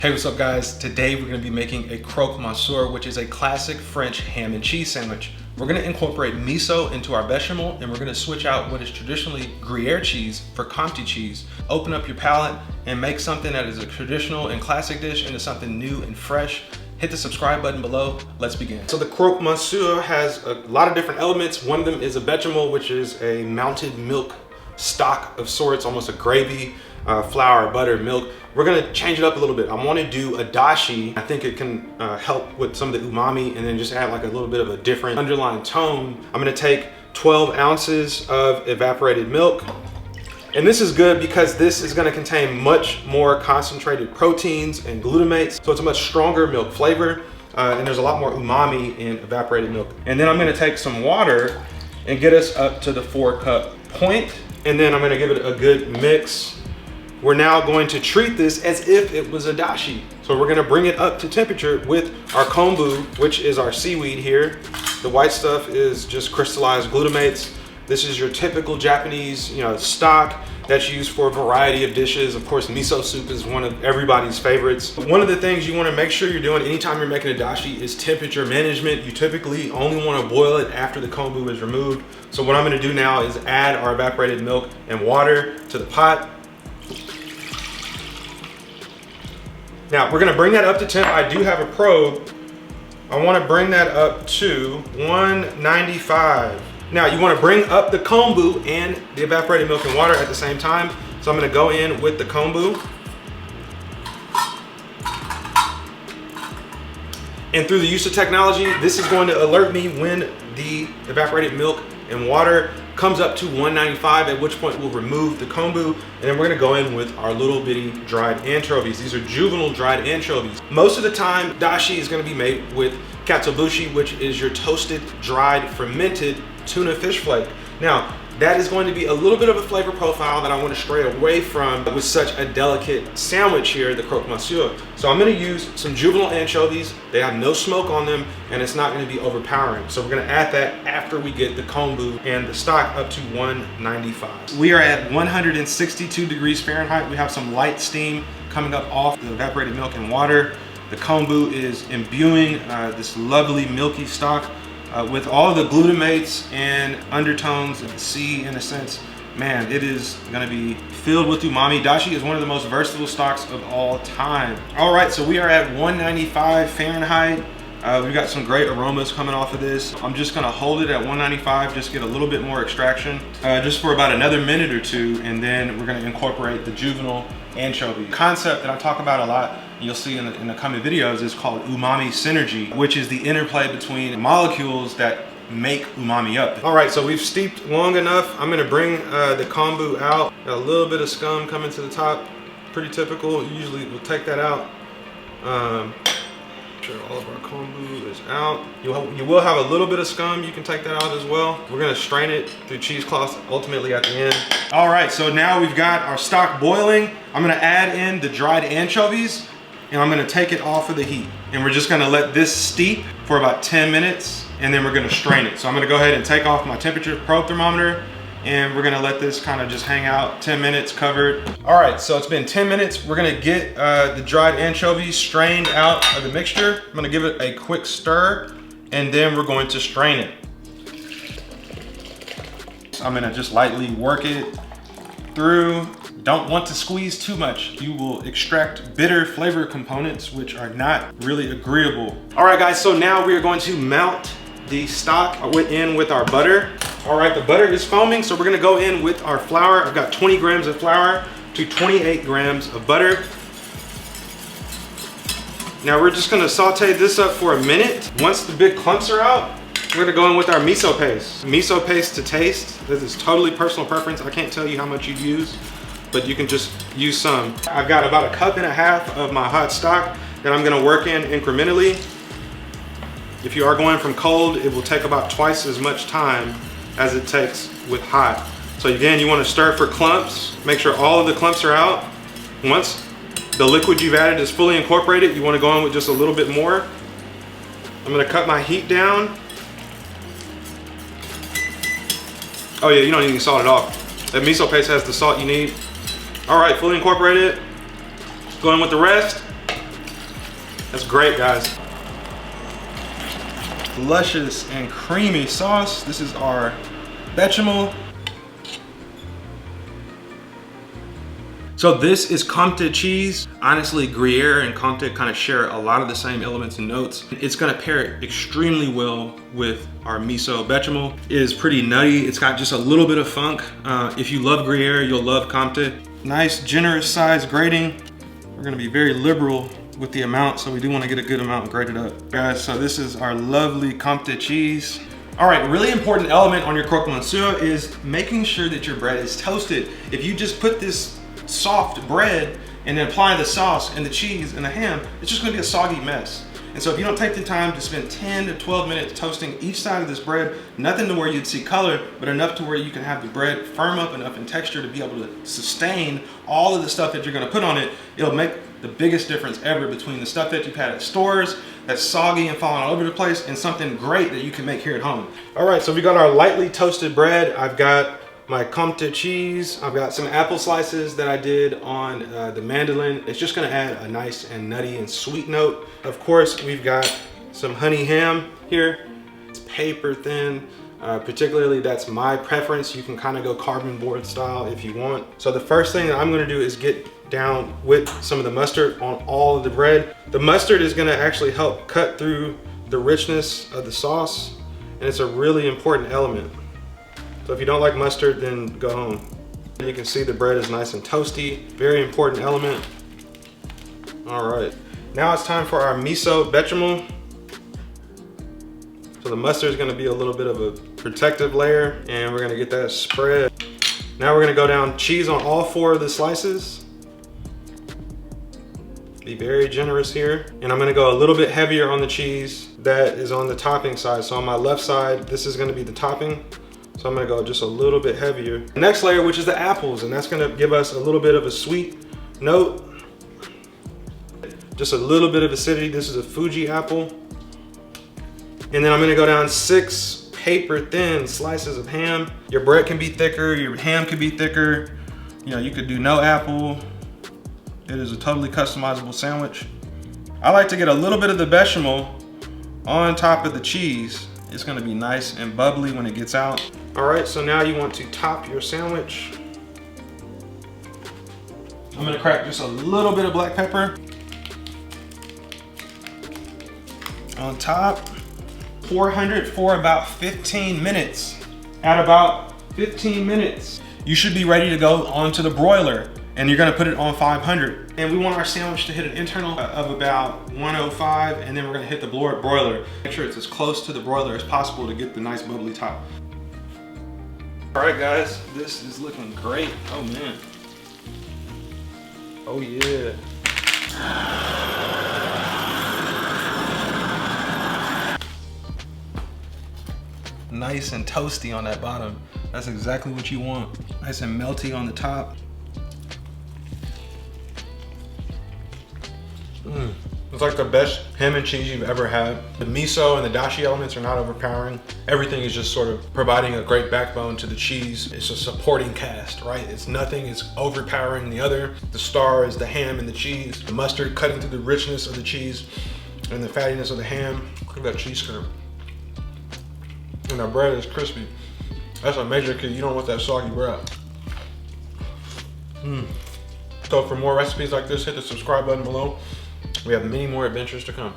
Hey, what's up guys? Today we're gonna be making a croque monsieur, which is a classic French ham and cheese sandwich. We're gonna incorporate miso into our bechamel, and we're gonna switch out what is traditionally Gruyere cheese for Comté cheese. Open up your palate and make something that is a traditional and classic dish into something new and fresh. Hit the subscribe button below. Let's begin. So the croque monsieur has a lot of different elements. One of them is a bechamel, which is a melted milk stock of sorts, almost a gravy, flour, butter, milk. We're gonna change it up a little bit. I wanna do a dashi. I think it can help with some of the umami and then just add like a little bit of a different underlying tone. I'm gonna take 12 ounces of evaporated milk. And this is good because this is gonna contain much more concentrated proteins and glutamates. So it's a much stronger milk flavor and there's a lot more umami in evaporated milk. And then I'm gonna take some water and get us up to the 4-cup point. And then I'm gonna give it a good mix. We're now going to treat this as if it was a dashi. So we're gonna bring it up to temperature with our kombu, which is our seaweed here. The white stuff is just crystallized glutamates. This is your typical Japanese, stock that's used for a variety of dishes. Of course, miso soup is one of everybody's favorites. One of the things you wanna make sure you're doing anytime you're making a dashi is temperature management. You typically only wanna boil it after the kombu is removed. So what I'm gonna do now is add our evaporated milk and water to the pot. Now we're gonna bring that up to temp. I do have a probe. I wanna bring that up to 195. Now you wanna bring up the kombu and the evaporated milk and water at the same time. So I'm gonna go in with the kombu. And through the use of technology, this is going to alert me when the evaporated milk and water comes up to 195, at which point we'll remove the kombu, and then we're gonna go in with our little bitty dried anchovies. These are juvenile dried anchovies. Most of the time, dashi is gonna be made with katsuobushi, which is your toasted, dried, fermented tuna fish flake. Now, that is going to be a little bit of a flavor profile that I want to stray away from with such a delicate sandwich here, the croque monsieur. So I'm going to use some juvenile anchovies. They have no smoke on them and it's not going to be overpowering. So we're going to add that after we get the kombu and the stock up to 195. We are at 162 degrees Fahrenheit. We have some light steam coming up off the evaporated milk and water. The kombu is imbuing this lovely milky stock with all the glutamates and undertones of the sea, in a sense. Man, it is gonna be filled with umami. Dashi is one of the most versatile stocks of all time. All right, so we are at 195 Fahrenheit. We've got some great aromas coming off of this. I'm just gonna hold it at 195, just get a little bit more extraction, just for about another minute or two, and then we're gonna incorporate the juvenile anchovy. The concept that I talk about a lot, you'll see in the coming videos, is called umami synergy, which is the interplay between molecules that make umami up. All right, so we've steeped long enough. I'm gonna bring the kombu out. Got a little bit of scum coming to the top. Pretty typical. Usually we'll take that out. Sure, all of our kombu is out. You will have a little bit of scum. You can take that out as well. We're gonna strain it through cheesecloth ultimately at the end. All right, so now we've got our stock boiling. I'm gonna add in the dried anchovies and I'm gonna take it off of the heat. And we're just gonna let this steep for about 10 minutes and then we're gonna strain it. So I'm gonna go ahead and take off my temperature probe thermometer and we're gonna let this kind of just hang out 10 minutes covered. All right, so it's been 10 minutes. We're gonna get the dried anchovies strained out of the mixture. I'm gonna give it a quick stir and then we're going to strain it. So I'm gonna just lightly work it through. Don't want to squeeze too much. You will extract bitter flavor components, which are not really agreeable. All right, guys, so now we are going to melt the stock in with our butter. All right, the butter is foaming, so we're gonna go in with our flour. I've got 20 grams of flour to 28 grams of butter. Now we're just gonna saute this up for a minute. Once the big clumps are out, we're gonna go in with our miso paste. Miso paste to taste. This is totally personal preference. I can't tell you how much you'd use, but you can just use some. I've got about 1.5 cups of my hot stock that I'm gonna work in incrementally. If you are going from cold, it will take about twice as much time as it takes with hot. So again, you wanna stir for clumps. Make sure all of the clumps are out. Once the liquid you've added is fully incorporated, you wanna go in with just a little bit more. I'm gonna cut my heat down. Oh yeah, you don't need to salt it off. That miso paste has the salt you need. All right, fully incorporated. Go in with the rest. That's great, guys. Luscious and creamy sauce. This is our bechamel. So this is Comté cheese. Honestly, Gruyere and Comté kind of share a lot of the same elements and notes. It's gonna pair extremely well with our miso bechamel. It is pretty nutty. It's got just a little bit of funk. If you love Gruyere, you'll love Comté. Nice, generous size grating. We're gonna be very liberal with the amount, so we do wanna get a good amount grated up. Guys, so this is our lovely Comté cheese. All right, really important element on your croque monsieur is making sure that your bread is toasted. If you just put this soft bread and then apply the sauce and the cheese and the ham, it's just gonna be a soggy mess. And so if you don't take the time to spend 10 to 12 minutes toasting each side of this bread, nothing to where you'd see color, but enough to where you can have the bread firm up enough in texture to be able to sustain all of the stuff that you're gonna put on it, it'll make the biggest difference ever between the stuff that you've had at stores that's soggy and falling all over the place and something great that you can make here at home. All right, so we got our lightly toasted bread. I've got my Comté cheese. I've got some apple slices that I did on the mandolin. It's just gonna add a nice and nutty and sweet note. Of course, we've got some honey ham here. It's paper thin. Particularly, that's my preference. You can kind of go carbon board style if you want. So the first thing that I'm gonna do is get down with some of the mustard on all of the bread. The mustard is gonna actually help cut through the richness of the sauce, and it's a really important element. So if you don't like mustard, then go home. You can see the bread is nice and toasty. Very important element. All right, now it's time for our miso bechamel. So the mustard is gonna be a little bit of a protective layer, and we're gonna get that spread. Now we're gonna go down cheese on all 4 of the slices. Be very generous here. And I'm gonna go a little bit heavier on the cheese that is on the topping side. So on my left side, this is gonna be the topping. So I'm gonna go just a little bit heavier. The next layer, which is the apples, and that's gonna give us a little bit of a sweet note. Just a little bit of acidity. This is a Fuji apple. And then I'm gonna go down 6 paper thin slices of ham. Your bread can be thicker, your ham can be thicker. You know, you could do no apple. It is a totally customizable sandwich. I like to get a little bit of the bechamel on top of the cheese. It's gonna be nice and bubbly when it gets out. All right, so now you want to top your sandwich. I'm gonna crack just a little bit of black pepper on top. 400 for about 15 minutes. At about 15 minutes, you should be ready to go onto the broiler, and you're gonna put it on 500. And we want our sandwich to hit an internal of about 105, and then we're gonna hit the broiler. Make sure it's as close to the broiler as possible to get the nice bubbly top. All right, guys, this is looking great. Oh man. Oh yeah. Nice and toasty on that bottom. That's exactly what you want. Nice and melty on the top. It's like the best ham and cheese you've ever had. The miso and the dashi elements are not overpowering. Everything is just sort of providing a great backbone to the cheese. It's a supporting cast, right? It's nothing is overpowering the other. The star is the ham and the cheese. The mustard cutting through the richness of the cheese and the fattiness of the ham. Look at that cheese curd. And our bread is crispy. That's a major key. You don't want that soggy bread. So for more recipes like this, hit the subscribe button below. We have many more adventures to come.